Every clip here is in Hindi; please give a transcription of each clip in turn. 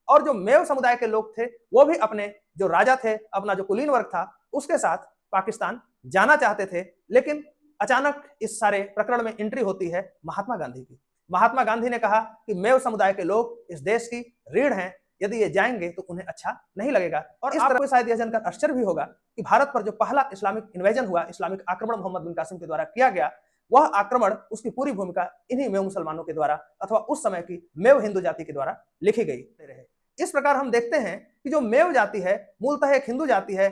और जो मेव समुदाय के लोग थे वो भी अपने जो राजा थे, अपना जो कुलीन वर्ग था, उसके साथ पाकिस्तान जाना चाहते थे। लेकिन अचानक इस सारे प्रकरण में एंट्री होती है महात्मा गांधी की। महात्मा गांधी ने कहा कि मेव समुदाय के लोग इस देश की रीढ़ हैं, यदि ये जाएंगे तो उन्हें अच्छा नहीं लगेगा। और इस तरह को शायद यह जानकर आश्चर्य भी होगा कि भारत पर जो पहला इस्लामिक इन्वेजन हुआ, इस्लामिक आक्रमण मोहम्मद बिन कासिम के द्वारा किया गया, वह आक्रमण, उसकी पूरी भूमिका इन्हीं मेव मुसलमानों के द्वारा अथवा उस समय की मेव हिंदू जाति के द्वारा लिखी गई रहे। इस प्रकार हम देखते हैं कि जो मेव जाति है मूलतः एक हिंदू जाति है।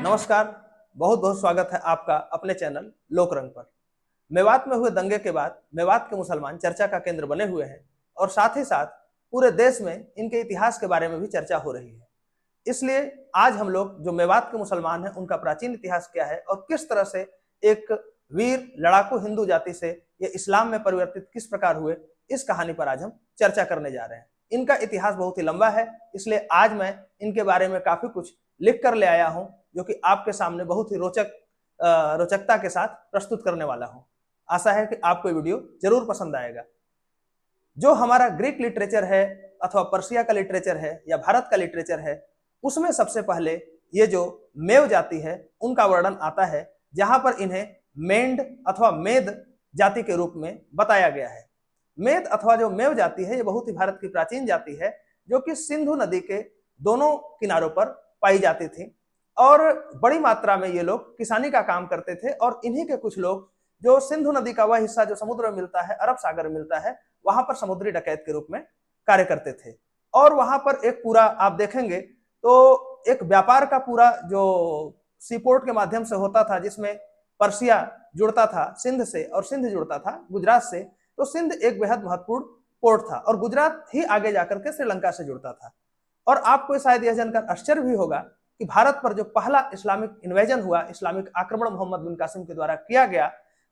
नमस्कार, बहुत बहुत स्वागत है आपका अपने चैनल लोकरंग पर। मेवात में हुए दंगे के बाद मेवात के मुसलमान चर्चा का केंद्र बने हुए हैं और साथ ही साथ पूरे देश में इनके इतिहास के बारे में भी चर्चा हो रही है। इसलिए आज हम लोग जो मेवात के मुसलमान हैं उनका प्राचीन इतिहास क्या है और किस तरह से एक वीर लड़ाकू हिंदू जाति से ये इस्लाम में परिवर्तित किस प्रकार हुए, इस कहानी पर आज हम चर्चा करने जा रहे हैं। इनका इतिहास बहुत ही लंबा है, इसलिए आज मैं इनके बारे में काफी कुछ लिख कर ले आया हूं, जो कि आपके सामने बहुत ही रोचकता के साथ प्रस्तुत करने वाला हूं। आशा है कि आपको वीडियो जरूर पसंद आएगा। जो हमारा ग्रीक लिटरेचर है अथवा पर्शिया का लिटरेचर है या भारत का लिटरेचर है, उसमें सबसे पहले ये जो मेव जाति है उनका वर्णन आता है, जहां पर इन्हें मेंड अथवा मेद जाति के रूप में बताया गया है। मेद अथवा जो मेव जाति है ये बहुत ही भारत की प्राचीन जाति है, जो कि सिंधु नदी के दोनों किनारों पर पाई जाती थी और बड़ी मात्रा में ये लोग किसानी का काम करते थे। और इन्हीं के कुछ लोग जो सिंधु नदी का वह हिस्सा जो समुद्र में मिलता है, अरब सागर में मिलता है, वहां पर समुद्री डकैत के रूप में कार्य करते थे। और वहां पर एक पूरा आप देखेंगे तो एक व्यापार का पूरा जो सीपोर्ट के माध्यम से होता था, जिसमें पर्शिया जुड़ता था सिंध से और सिंध जुड़ता था गुजरात से। तो सिंध एक बेहद महत्वपूर्ण पोर्ट था और गुजरात ही आगे जाकर के श्रीलंका से जुड़ता था। और आपको शायद यह जानकर आश्चर्य भी होगा कि भारत पर जो पहला इस्लामिक इन्वेजन हुआ, इस्लामिक आक्रमण मोहम्मद बिन कासिम के द्वारा किया गया,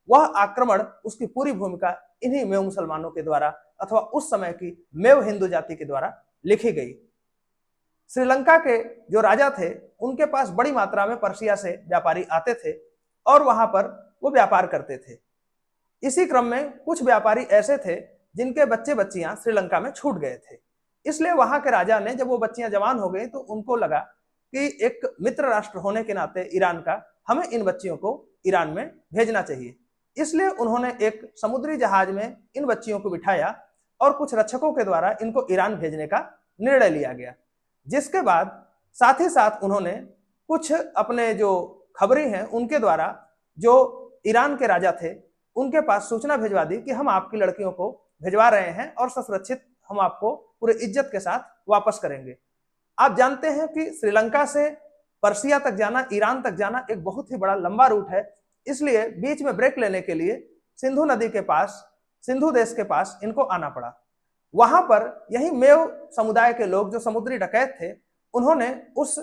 वह आक्रमण, उसकी पूरी भूमिका इन्हीं मेव मुसलमानों के द्वारा अथवा उस समय की मेव हिंदू जाति के द्वारा लिखी गई। श्रीलंका के जो राजा थे उनके पास बड़ी मात्रा में पर्शिया से व्यापारी आते थे और वहां पर वो व्यापार करते थे। इसी क्रम में कुछ व्यापारी ऐसे थे जिनके बच्चे बच्चियां श्रीलंका में छूट गए थे। इसलिए वहां के राजा ने, जब वो बच्चियां जवान हो गई, तो उनको लगा कि एक मित्र राष्ट्र होने के नाते ईरान का, हमें इन बच्चियों को ईरान में भेजना चाहिए। इसलिए उन्होंने एक समुद्री जहाज में इन बच्चियों को बिठाया और कुछ रक्षकों के द्वारा इनको ईरान भेजने का निर्णय लिया गया। जिसके बाद साथ ही साथ उन्होंने कुछ अपने जो खबरी हैं उनके द्वारा जो ईरान के राजा थे उनके पास सूचना भिजवा दी कि हम आपकी लड़कियों को भिजवा रहे हैं और ससुरक्षित हम आपको पूरे इज्जत के साथ वापस करेंगे। आप जानते हैं कि श्रीलंका से पर्शिया तक जाना, ईरान तक जाना एक बहुत ही बड़ा लंबा रूट है। इसलिए बीच में ब्रेक लेने के लिए सिंधु नदी के पास, सिंधु देश के पास इनको आना पड़ा। वहां पर यही मेव समुदाय के लोग जो समुद्री डकैत थे, उन्होंने उस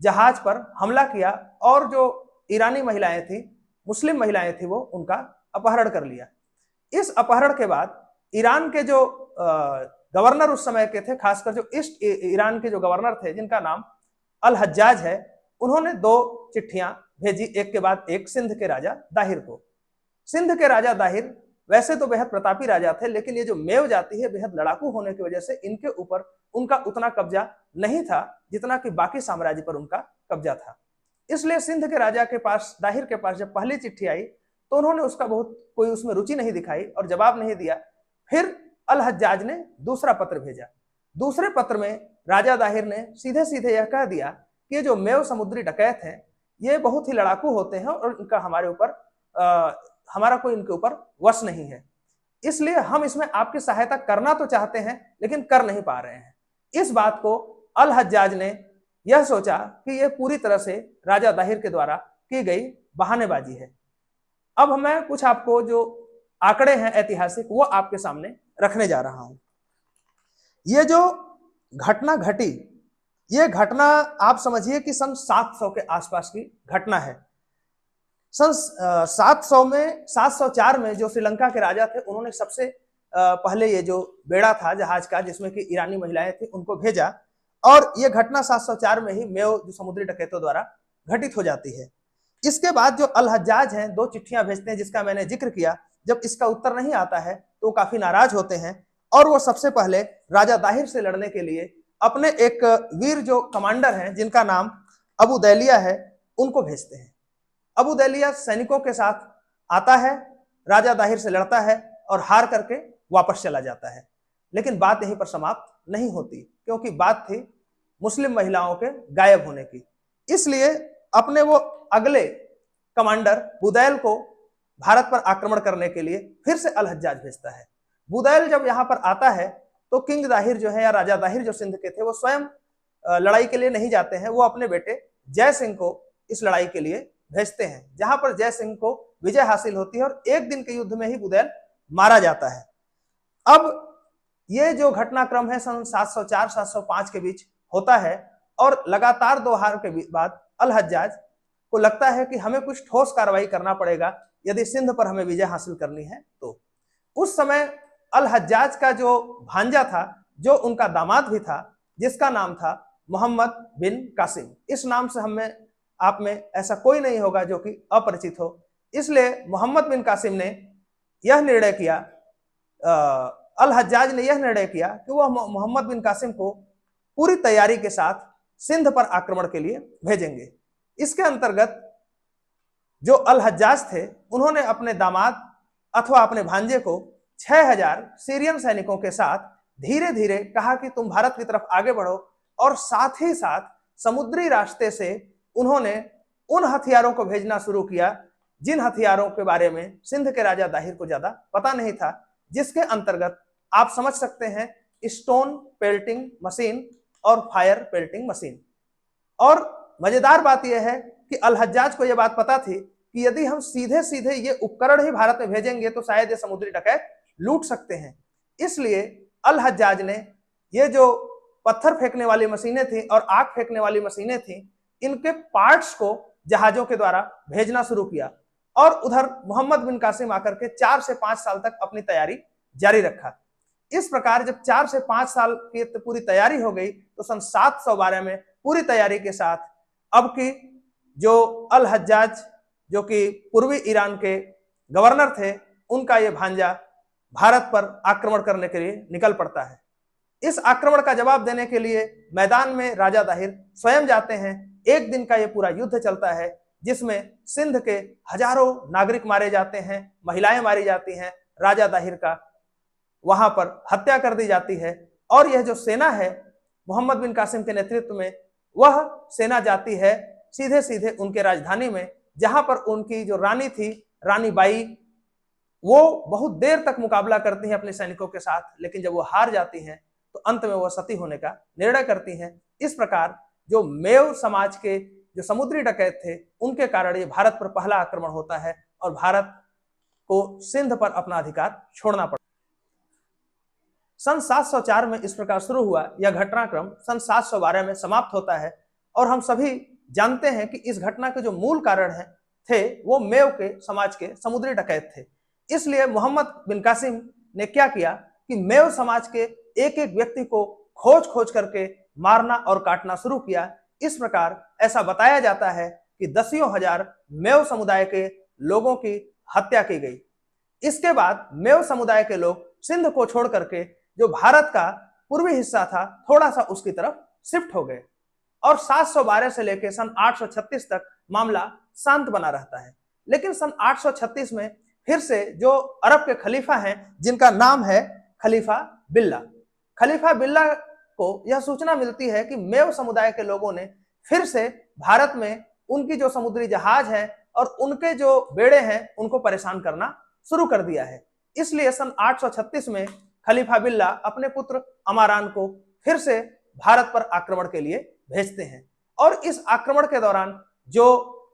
जहाज पर हमला किया और जो ईरानी महिलाएं थी, मुस्लिम महिलाएं थी, वो उनका अपहरण कर लिया। इस अपहरण के बाद ईरान के जो गवर्नर उस समय के थे, खासकर जो ईस्ट ईरान के जो गवर्नर थे जिनका नाम अल हज्जाज है, उन्होंने 2 चिट्ठियां भेजी, एक के बाद एक, सिंध के राजा दाहिर को। सिंध के राजा दाहिर वैसे तो बेहद प्रतापी राजा थे, लेकिन ये जो मेव जाति है बेहद लड़ाकू होने की वजह से इनके ऊपर उनका उतना कब्जा नहीं था जितना कि बाकी साम्राज्य पर उनका कब्जा था। इसलिए सिंध के राजा के पास, दाहिर के पास जब पहली चिट्ठी आई तो उन्होंने उसका बहुत कोई उसमें रुचि नहीं दिखाई और जवाब नहीं दिया। फिर अल हज्जाज ने दूसरा पत्र भेजा। दूसरे पत्र में राजा दाहिर ने सीधे सीधे यह कह दिया कि ये जो मेव समुद्री डकैत हैं ये बहुत ही लड़ाकू होते हैं और इनका हमारा कोई इनके ऊपर वश नहीं है। इसलिए हम इसमें आपकी सहायता करना तो चाहते हैं लेकिन कर नहीं पा रहे हैं। इस बात को अल हज्जाज ने यह सोचा कि यह पूरी तरह से राजा दाहिर के द्वारा की गई बहानेबाजी है। अब मैं कुछ आपको जो आंकड़े हैं ऐतिहासिक, वो आपके सामने रखने जा रहा हूं। ये जो घटना घटी, ये घटना आप समझिए कि सन 700 के आसपास की घटना है। सन 704 में जो श्रीलंका के राजा थे उन्होंने सबसे पहले ये जो बेड़ा था जहाज का, जिसमें कि ईरानी महिलाएं थी, उनको भेजा और ये घटना 704 में ही मेव जो समुद्री डकैतों द्वारा घटित हो जाती है। इसके बाद जो अल हज्जाज हैं 2 चिट्ठियां भेजते हैं जिसका मैंने जिक्र किया। जब इसका उत्तर नहीं आता है तो वो काफी नाराज होते हैं और वो सबसे पहले राजा दाहिर से लड़ने के लिए अपने एक वीर जो कमांडर हैं जिनका नाम अबू दैलिया है उनको भेजते हैं। अबू दैलिया सैनिकों के साथ आता है, राजा दाहिर से लड़ता है और हार करके वापस चला जाता है। लेकिन बात यहीं पर समाप्त नहीं होती, क्योंकि बात थी मुस्लिम महिलाओं के गायब होने की। इसलिए अपने वो अगले कमांडर बुदैल को भारत पर आक्रमण करने के लिए फिर से अल हज्जाज भेजता है। बुदैल जब यहाँ पर आता है तो किंग दाहिर जो है या राजा दाहिर जो सिंध के थे वो स्वयं लड़ाई के लिए नहीं जाते हैं, वो अपने बेटे जय सिंह को इस लड़ाई के लिए भेजते हैं, जहां पर जय सिंह को विजय हासिल होती है और एक दिन के युद्ध में ही बुदैल मारा जाता है। अब ये जो घटनाक्रम है सन 704-705 के बीच होता है और लगातार 2 हार के बाद अल हज्जाज को लगता है कि हमें कुछ ठोस कार्रवाई करना पड़ेगा यदि सिंध पर हमें विजय हासिल करनी है। तो उस समय अल हज्जाज का जो भांजा था, जो उनका दामाद भी था, जिसका नाम था मोहम्मद बिन कासिम, इस नाम से हमें आप में ऐसा कोई नहीं होगा जो कि अपरिचित हो। इसलिए मोहम्मद बिन कासिम ने यह निर्णय किया, अल हज्जाज ने यह निर्णय किया कि वह मोहम्मद बिन कासिम को पूरी तैयारी के साथ सिंध पर आक्रमण के लिए भेजेंगे। इसके अंतर्गत जो अल हज्जाज थे उन्होंने अपने दामाद अथवा अपने भांजे को 6000 सीरियन सैनिकों के साथ धीरे धीरे कहा कि तुम भारत की तरफ आगे बढ़ो, और साथ ही साथ समुद्री रास्ते से उन्होंने उन हथियारों को भेजना शुरू किया जिन हथियारों के बारे में सिंध के राजा दाहिर को ज्यादा पता नहीं था, जिसके अंतर्गत आप समझ सकते हैं स्टोन पेल्टिंग मशीन और फायर पेल्टिंग मशीन। और मजेदार बात यह है कि अल हज्जाज को यह बात पता थी कि यदि हम सीधे सीधे ये उपकरण ही भारत में भेजेंगे तो शायद ये समुद्री डकैत लूट सकते हैं। इसलिए अल हज्जाज ने ये जो पत्थर फेंकने वाली मशीनें थी और आग फेंकने वाली मशीनें थी, इनके पार्ट्स को जहाजों के द्वारा भेजना शुरू किया और उधर मोहम्मद बिन कासिम आकर के 4 से 5 साल तक अपनी तैयारी जारी रखा। इस प्रकार जब 4 से 5 साल की पूरी तैयारी हो गई तो सन 712 में पूरी तैयारी के साथ अब की जो अल हज्जाज जो कि पूर्वी ईरान के गवर्नर थे, उनका ये भांजा भारत पर आक्रमण करने के लिए निकल पड़ता है। इस आक्रमण का जवाब देने के लिए मैदान में राजा दाहिर स्वयं जाते हैं। एक दिन का ये पूरा युद्ध चलता है जिसमें सिंध के हजारों नागरिक मारे जाते हैं, महिलाएं मारी जाती हैं, राजा दाहिर का वहां पर हत्या कर दी जाती है। और यह जो सेना है मोहम्मद बिन कासिम के नेतृत्व में, वह सेना जाती है सीधे सीधे उनके राजधानी में, जहां पर उनकी जो रानी थी, रानी बाई, वो बहुत देर तक मुकाबला करती हैं अपने सैनिकों के साथ, लेकिन जब वो हार जाती हैं तो अंत में वह सती होने का निर्णय करती हैं। इस प्रकार जो मेव समाज के जो समुद्री डकैत थे, उनके कारण ये भारत पर पहला आक्रमण होता है और भारत को सिंध पर अपना अधिकार छोड़ना पड़ा। सन 704 में इस प्रकार शुरू हुआ यह घटनाक्रम सन 712 में समाप्त होता है। और हम सभी जानते हैं कि इस घटना के जो मूल कारण थे वो मेव के समाज के समुद्री डकैत थे। इसलिए मोहम्मद बिन कासिम ने क्या किया कि मेव समाज के एक एक व्यक्ति को खोज खोज करके मारना और काटना शुरू किया। इस प्रकार ऐसा बताया जाता है कि 10 हजार मेव समुदाय के लोगों की हत्या की गई। इसके बाद मेव समुदाय के लोग सिंध को छोड़ करके जो भारत का पूर्वी हिस्सा था थोड़ा सा उसकी तरफ शिफ्ट हो गए और 712 से लेकर सन 836 तक मामला शांत बना रहता है। लेकिन सन 836 में फिर से जो अरब के खलीफा हैं जिनका नाम है खलीफा बिल्ला, खलीफा बिल्ला को यह सूचना मिलती है कि मेव समुदाय के लोगों ने फिर से भारत में उनकी जो समुद्री जहाज है और उनके जो बेड़े हैं उनको परेशान करना शुरू कर दिया है। इसलिए सन 836 में खलीफा बिल्ला अपने पुत्र अमारान को फिर से भारत पर आक्रमण के लिए भेजते हैं। और इस आक्रमण के दौरान जो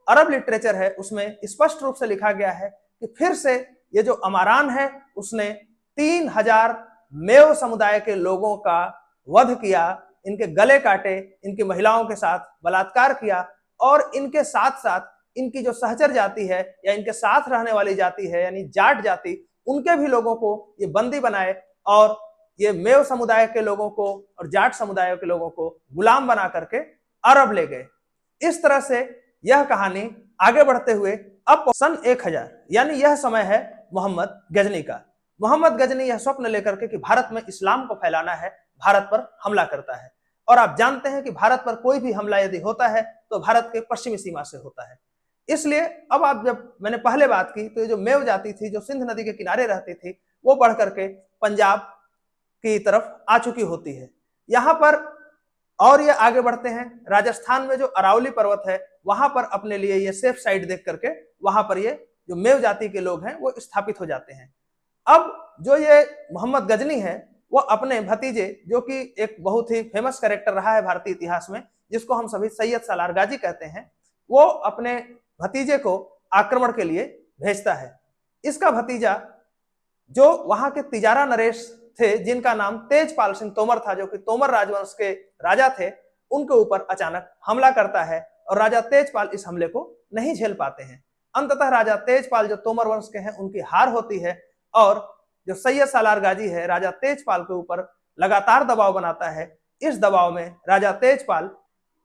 अरब लिटरेचर है उसमें स्पष्ट रूप से लिखा गया है कि फिर से ये जो अमारान है उसने 3000 मेव समुदाय के लोगों का वध किया, इनके गले काटे, इनकी महिलाओं के साथ बलात्कार किया और इनके साथ साथ इनकी जो सहचर जाति है या इनके साथ रहने वाली जाति है यानी जाट जाति, उनके भी लोगों को ये बंदी बनाए और ये मेव समुदाय के लोगों को और जाट समुदाय के लोगों को गुलाम बना करके अरब ले गए। इस तरह से यह कहानी आगे बढ़ते हुए अब सन 1000 यानी यह समय है मोहम्मद गजनी का। मोहम्मद गजनी यह स्वप्न लेकर के कि भारत में इस्लाम को फैलाना है, भारत पर हमला करता है। और आप जानते हैं कि भारत पर कोई भी हमला यदि होता है तो भारत के पश्चिमी सीमा से होता है। इसलिए अब आप, जब मैंने पहले बात की, तो ये जो मेव जाति थी, जो सिंध नदी के किनारे रहती थी, वो बढ़ करके पंजाब की तरफ आ चुकी होती है यहाँ पर। और ये आगे बढ़ते हैं, राजस्थान में जो अरावली पर्वत है वहां पर अपने लिए ये सेफ साइड देख करके वहां पर ये जो मेव जाति के लोग हैं वो स्थापित हो जाते हैं। अब जो ये मोहम्मद गजनी है वो अपने भतीजे, जो कि एक बहुत ही फेमस कैरेक्टर रहा है भारतीय इतिहास में, जिसको हम सभी सैयद सालार गाजी कहते हैं, वो अपने भतीजे को आक्रमण के लिए भेजता है। इसका भतीजा जो वहां के तिजारा नरेश थे, जिनका नाम तेजपाल सिंह तोमर था, जो कि तोमर राजवंश के राजा थे, उनके ऊपर अचानक हमला करता है और राजा तेजपाल इस हमले को नहीं झेल पाते हैं। अंततः राजा तेजपाल जो तोमर वंश के हैं उनकी हार होती है और जो सैयद सालार गाजी है राजा तेजपाल के ऊपर लगातार दबाव बनाता है। इस दबाव में राजा तेजपाल,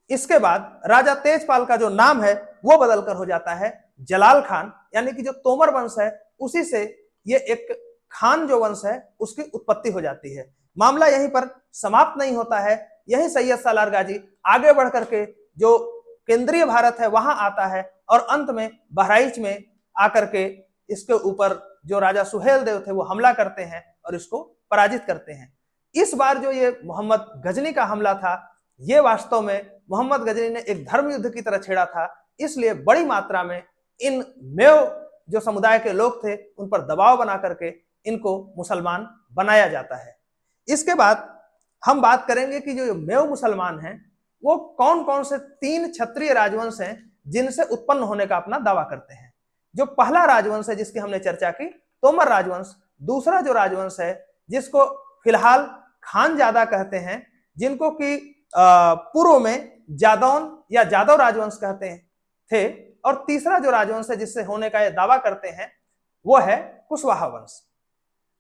इसके बाद राजा तेजपाल का जो नाम है वो बदलकर हो जाता है जलाल खान, यानी कि जो तोमर वंश है उसी से ये एक खान जो वंश है उसकी उत्पत्ति हो जाती है। मामला यहीं पर समाप्त नहीं होता है। यही सैयद सालार गाजी आगे बढ़ करके जो केंद्रीय भारत है वहां आता है और अंत में बहराइच में आकर के इसके ऊपर जो राजा सुहेल देव थे वो हमला करते हैं और इसको पराजित करते हैं। इस बार जो ये मोहम्मद गजनी का हमला था, ये वास्तव में मोहम्मद गजनी ने एक धर्म युद्ध की तरह छेड़ा था, इसलिए बड़ी मात्रा में इन मेव जो समुदाय के लोग थे उन पर दबाव बना करके इनको मुसलमान बनाया जाता है। इसके बाद हम बात करेंगे कि जो मेव मुसलमान हैं वो कौन कौन से 3 क्षत्रिय राजवंश हैं जिनसे उत्पन्न होने का अपना दावा करते हैं। जो पहला राजवंश है जिसकी हमने चर्चा की, तोमर राजवंश। दूसरा जो राजवंश है जिसको फिलहाल खान जादा कहते हैं, जिनको कि पूर्व में जादौन या जादव राजवंश कहते थे। और तीसरा जो राजवंश है जिससे होने का यह दावा करते हैं वो है कुशवाहा वंश।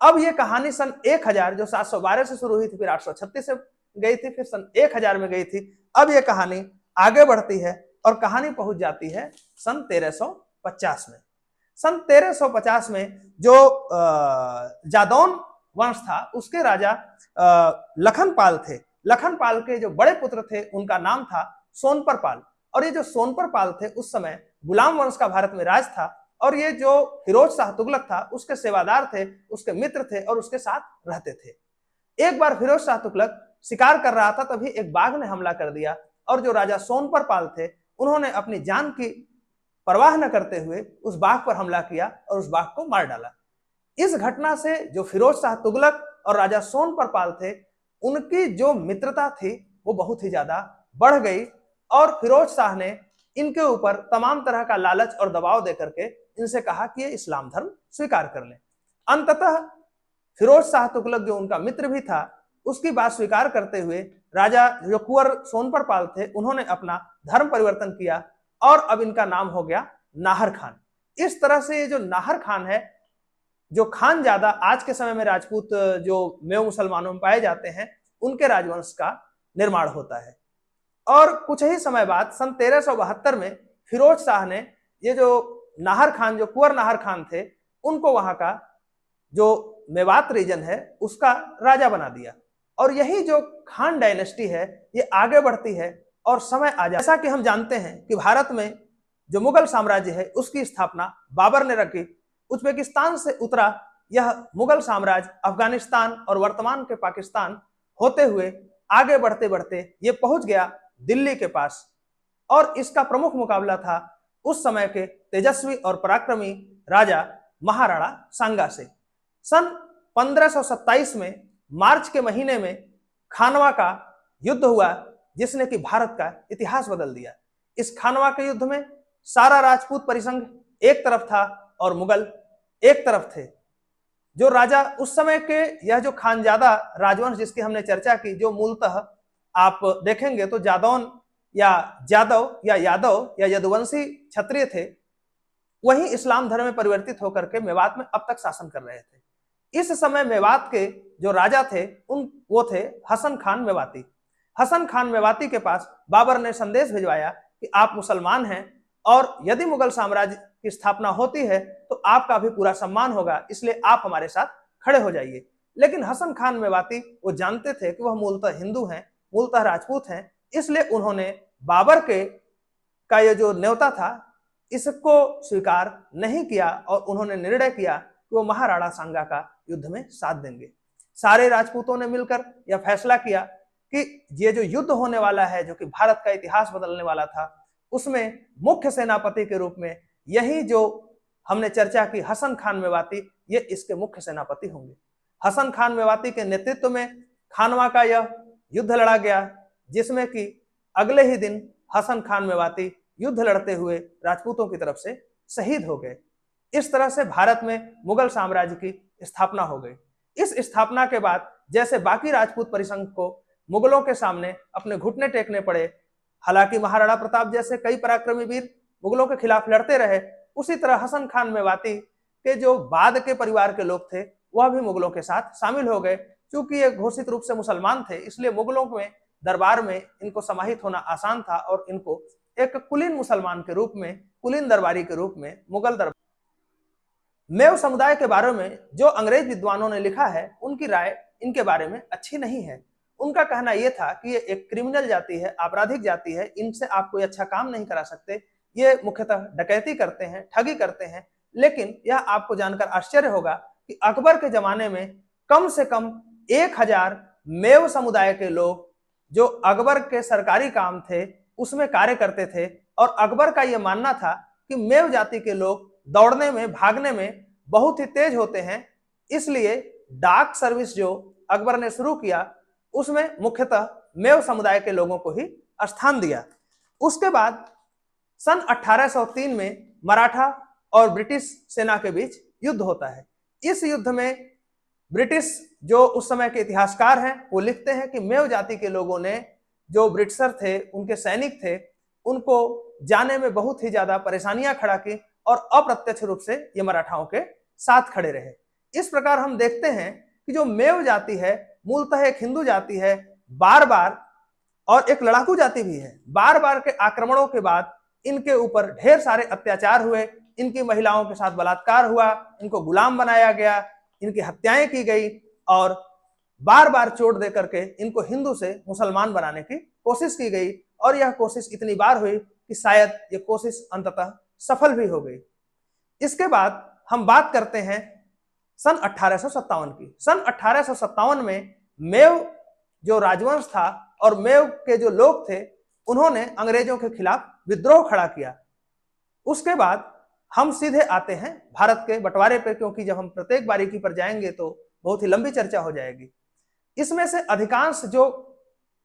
अब ये कहानी सन 1000 जो 712 से शुरू हुई थी, फिर 836 से गई थी, फिर सन 1000 में गई थी। अब ये कहानी आगे बढ़ती है और कहानी पहुंच जाती है सन 1350 में। सन 1350 में जो जादौन वंश था उसके राजा लखनपाल थे। लखनपाल के जो बड़े पुत्र थे उनका नाम था सोनपर पाल। और ये जो सोनपर पाल थे उस समय गुलाम वंश का भारत में राज था और ये जो फिरोज शाह तुगलक था उसके सेवादार थे, उसके मित्र थे और उसके साथ रहते थे। एक बार फिरोज शाह तुगलक शिकार कर रहा था, तभी एक बाघ ने हमला कर दिया और जो राजा सोनपर पाल थे उन्होंने अपनी जान की परवाह न करते हुए उस बाघ पर हमला किया और उस बाघ को मार डाला। इस घटना से जो फिरोज शाह तुगलक और राजा सोनपर पाल थे उनकी जो मित्रता थी वो बहुत ही ज्यादा बढ़ गई और फिरोज शाह ने इनके ऊपर तमाम तरह का लालच और दबाव देकर के इनसे कहा कि ये इस्लाम धर्म स्वीकार कर लें। अंततः फिरोज शाह तुगलक जो उनका मित्र भी था उसकी बात स्वीकार करते हुए राजा जो कुंवर सोनपर पाल थे उन्होंने अपना धर्म परिवर्तन किया और अब इनका नाम हो गया नाहर खान। इस तरह से ये जो नाहर खान है, जो खान जादा आज के समय में राजपूत जो मेव मुसलमानों में पाए जाते हैं, उनके राजवंश का निर्माण होता है। और कुछ ही समय बाद सन 1372 में फिरोज शाह ने ये जो नाहर खान, जो कुंवर नाहर खान थे, उनको वहां का जो मेवात रीजन है उसका राजा बना दिया। और यही जो खान डायनेस्टी है ये आगे बढ़ती है और समय आ जाता है। जैसा कि हम जानते हैं कि भारत में जो मुगल साम्राज्य है उसकी स्थापना बाबर ने रखी। उज्बेकिस्तान से उतरा यह मुगल साम्राज्य अफगानिस्तान और वर्तमान के पाकिस्तान होते हुए आगे बढ़ते बढ़ते ये पहुंच गया दिल्ली के पास। और इसका प्रमुख मुकाबला था उस समय के तेजस्वी और पराक्रमी राजा महाराणा सांगा से। सन 1527 में मार्च के महीने में खानवा का युद्ध हुआ जिसने कि भारत का इतिहास बदल दिया। इस खानवा के युद्ध में सारा राजपूत परिसंघ एक तरफ था और मुगल एक तरफ थे। जो राजा उस समय के, यह जो खानजादा राजवंश जिसकी हमने चर्चा की, जो मूलतः आप देखेंगे तो जादौन या जादव या यादव या यदुवंशी क्षत्रिय थे, वही इस्लाम धर्म में परिवर्तित होकर के मेवात में अब तक शासन कर रहे थे। इस समय मेवात के जो राजा थे वो थे हसन खान मेवाती। हसन खान मेवाती के पास बाबर ने संदेश भिजवाया कि आप मुसलमान हैं और यदि मुगल साम्राज्य की स्थापना होती है तो आपका भी पूरा सम्मान होगा, इसलिए आप हमारे साथ खड़े हो जाइए। लेकिन हसन खान मेवाती वो जानते थे कि वह मूलतः हिंदू हैं, मूलतः राजपूत हैं, इसलिए उन्होंने बाबर के का ये जो न्योता था इसको स्वीकार नहीं किया और उन्होंने निर्णय किया कि वो महाराणा सांगा का युद्ध में साथ देंगे। सारे राजपूतों ने मिलकर यह फैसला किया कि ये जो युद्ध होने वाला है, जो कि भारत का इतिहास बदलने वाला था, उसमें मुख्य सेनापति के रूप में यही जो हमने चर्चा की हसन खान मेवाती, ये इसके मुख्य सेनापति होंगे। हसन खान मेवाती के नेतृत्व में खानवा का यह युद्ध लड़ा गया, जिसमें कि अगले ही दिन हसन खान मेवाती युद्ध लड़ते हुए राजपूतों की तरफ से शहीद हो गए। इस तरह से भारत में मुगल साम्राज्य की स्थापना हो गई। इस स्थापना के बाद जैसे बाकी राजपूत परिसंघ को मुगलों के सामने अपने घुटने टेकने पड़े, हालांकि महाराणा प्रताप जैसे कई पराक्रमी वीर मुगलों के खिलाफ लड़ते रहे, उसी तरह हसन खान मेवाती के जो बाद के परिवार के लोग थे वह भी मुगलों के साथ शामिल हो गए। चूंकि ये घोषित रूप से मुसलमान थे, इसलिए मुगलों में दरबार में इनको समाहित होना आसान था और इनको एक कुलीन मुसलमान के रूप में, कुलीन दरबारी के रूप में मुगल दरबार। मेव समुदाय के बारे में जो अंग्रेज विद्वानों ने लिखा है, उनकी राय इनके बारे में अच्छी नहीं है। उनका कहना यह था कि ये एक क्रिमिनल जाति है, आपराधिक जाति है, इनसे आप कोई अच्छा काम नहीं करा सकते, ये मुख्यतः डकैती करते हैं, ठगी करते हैं। लेकिन यह आपको जानकर आश्चर्य होगा कि अकबर के जमाने में कम से कम 1000 मेव समुदाय के लोग जो अकबर के सरकारी काम थे उसमें कार्य करते थे, और अकबर का यह मानना था कि मेव जाति के लोग दौड़ने में, भागने में बहुत ही तेज होते हैं, इसलिए डाक सर्विस जो अकबर ने शुरू किया उसमें मुख्यतः मेव समुदाय के लोगों को ही स्थान दिया। उसके बाद सन 1803 में मराठा और ब्रिटिश सेना के बीच युद्ध होता है। इस युद्ध में ब्रिटिश जो उस समय के इतिहासकार हैं वो लिखते हैं कि मेव जाति के लोगों ने, जो ब्रिटिशर थे, उनके सैनिक थे, उनको जाने में बहुत ही ज्यादा परेशानियां खड़ा की और अप्रत्यक्ष रूप से ये मराठाओं के साथ खड़े रहे। इस प्रकार हम देखते हैं कि जो मेव जाति है मूलतः एक हिंदू जाति है, बार बार, और एक लड़ाकू जाति भी है। बार बार के आक्रमणों के बाद इनके ऊपर ढेर सारे अत्याचार हुए, इनकी महिलाओं के साथ बलात्कार हुआ, इनको गुलाम बनाया गया, इनकी हत्याएं की गई और बार बार चोट दे करके इनको हिंदू से मुसलमान बनाने की कोशिश की गई। और यह कोशिश इतनी बार हुई कि शायद ये कोशिश अंततः सफल भी हो गई। इसके बाद हम बात करते हैं सन 1857 की। सन 1857 में मेव जो राजवंश था और मेव के जो लोग थे उन्होंने अंग्रेजों के खिलाफ विद्रोह खड़ा किया। उसके बाद हम सीधे आते हैं भारत के बंटवारे पर, क्योंकि जब हम प्रत्येक बारीकी पर जाएंगे तो बहुत ही लंबी चर्चा हो जाएगी। इसमें से अधिकांश जो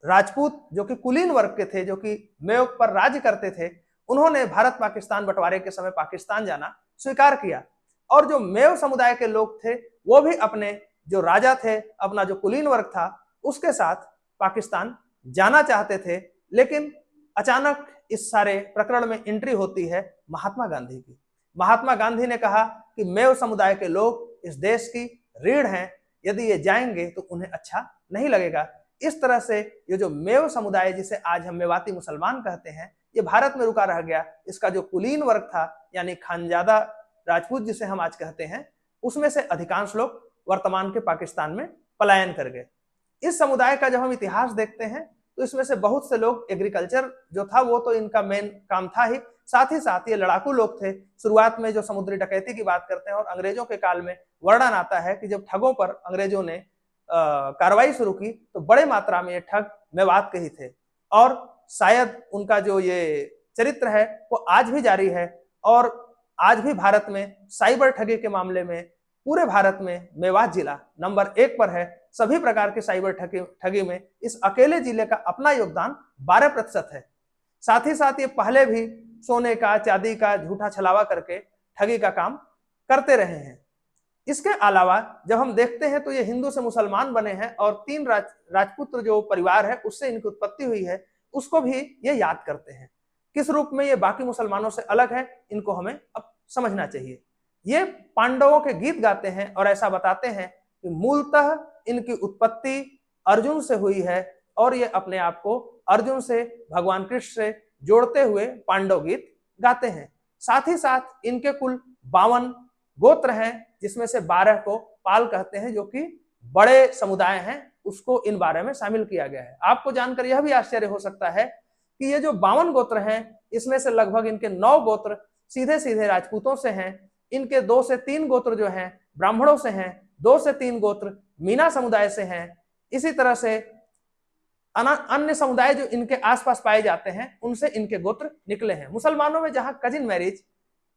राजपूत जो कि कुलीन वर्ग के थे, जो कि मेव पर राज्य करते थे, उन्होंने भारत पाकिस्तान बंटवारे के समय पाकिस्तान जाना स्वीकार किया। और जो मेव समुदाय के लोग थे वो भी अपने जो राजा थे, अपना जो कुलीन वर्ग था, उसके साथ पाकिस्तान जाना चाहते थे। लेकिन अचानक इस सारे प्रकरण में एंट्री होती है महात्मा गांधी की। महात्मा गांधी ने कहा कि मेव समुदाय के लोग इस देश की रीढ़ हैं, यदि ये जाएंगे तो उन्हें अच्छा नहीं लगेगा। इस तरह से ये जो मेव समुदाय, जिसे आज हम मेवाती मुसलमान कहते हैं, ये भारत में रुका रह गया। इसका जो कुलीन वर्ग था, यानी खानजादा राजपूत जिसे हम आज कहते हैं, उसमें से अधिकांश लोग वर्तमान के पाकिस्तान में पलायन कर गए। इस समुदाय का जब हम इतिहास देखते हैं तो इसमें से बहुत से लोग, एग्रीकल्चर जो था वो तो इनका मेन काम था ही, साथ ही साथ ये लड़ाकू लोग थे। शुरुआत में जो समुद्री डकैती की बात करते हैं और अंग्रेजों के काल में वर्णन आता है कि जब ठगों पर अंग्रेजों ने कार्रवाई शुरू की तो बड़े मात्रा में ये ठग मेवात के ही थे। और शायद उनका जो ये चरित्र है वो आज भी जारी है। और आज भी भारत में साइबर ठगी के मामले में पूरे भारत में मेवात जिला नंबर 1 पर है। सभी प्रकार के साइबर ठगी में इस अकेले जिले का अपना योगदान 12% है। साथ ही साथ ये पहले भी सोने का, चांदी का झूठा छलावा करके ठगी का काम करते रहे हैं। इसके अलावा जब हम देखते हैं तो ये हिंदू से मुसलमान बने हैं और 3 राजपुत्र जो परिवार है उससे इनकी उत्पत्ति हुई है, उसको भी ये याद करते हैं। किस रूप में ये बाकी मुसलमानों से अलग है, इनको हमें अब समझना चाहिए। ये पांडवों के गीत गाते हैं और ऐसा बताते हैं कि मूलतः इनकी उत्पत्ति अर्जुन से हुई है और ये अपने आप को अर्जुन से, भगवान कृष्ण से जोड़ते हुए पांडव गीत गाते हैं। साथ ही साथ इनके कुल 52 गोत्र हैं जिसमें से 12 को पाल कहते हैं, जो कि बड़े समुदाय हैं, उसको इन 12 में शामिल किया गया है। आपको जानकर यह भी आश्चर्य हो सकता है कि ये जो 52 गोत्र हैं, इसमें से लगभग इनके 9 गोत्र सीधे सीधे राजपूतों से हैं, इनके 2 से 3 गोत्र जो हैं ब्राह्मणों से हैं, 2 से 3 गोत्र मीना समुदाय से हैं। इसी तरह से अन्य समुदाय जो इनके आसपास पाए जाते हैं उनसे इनके गोत्र निकले हैं। मुसलमानों में जहां कजिन मैरिज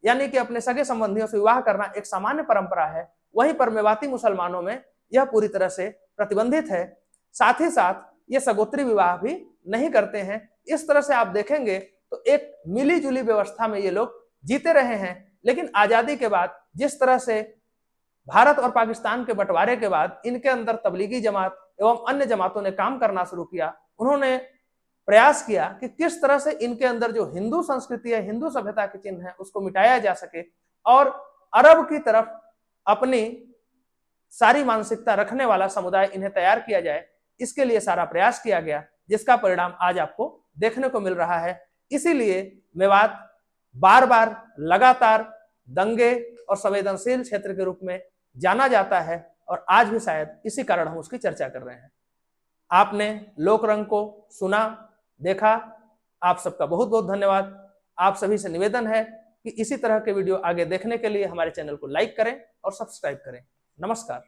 यानी कि अपने सगे संबंधियों से विवाह करना एक सामान्य परंपरा है, वहीं पर मेवाती मुसलमानों में यह पूरी तरह से प्रतिबंधित है। साथ ही साथ ये सगोत्री विवाह भी नहीं करते हैं। इस तरह से आप देखेंगे तो एक मिली जुली व्यवस्था में ये लोग जीते रहे हैं। लेकिन आजादी के बाद जिस तरह से भारत और पाकिस्तान के बंटवारे के बाद इनके अंदर तबलीगी जमात एवं अन्य जमातों ने काम करना शुरू किया, उन्होंने प्रयास किया कि किस तरह से इनके अंदर जो हिंदू संस्कृति है, हिंदू सभ्यता के चिन्ह है, उसको मिटाया जा सके और अरब की तरफ अपनी सारी मानसिकता रखने वाला समुदाय इन्हें तैयार किया जाए। इसके लिए सारा प्रयास किया गया, जिसका परिणाम आज आपको देखने को मिल रहा है। इसीलिए मेवात बार बार लगातार दंगे और संवेदनशील क्षेत्र के रूप में जाना जाता है और आज भी शायद इसी कारण हम उसकी चर्चा कर रहे हैं। आपने लोकरंग को सुना, देखा, आप सबका बहुत बहुत धन्यवाद। आप सभी से निवेदन है कि इसी तरह के वीडियो आगे देखने के लिए हमारे चैनल को लाइक करें और सब्सक्राइब करें। नमस्कार।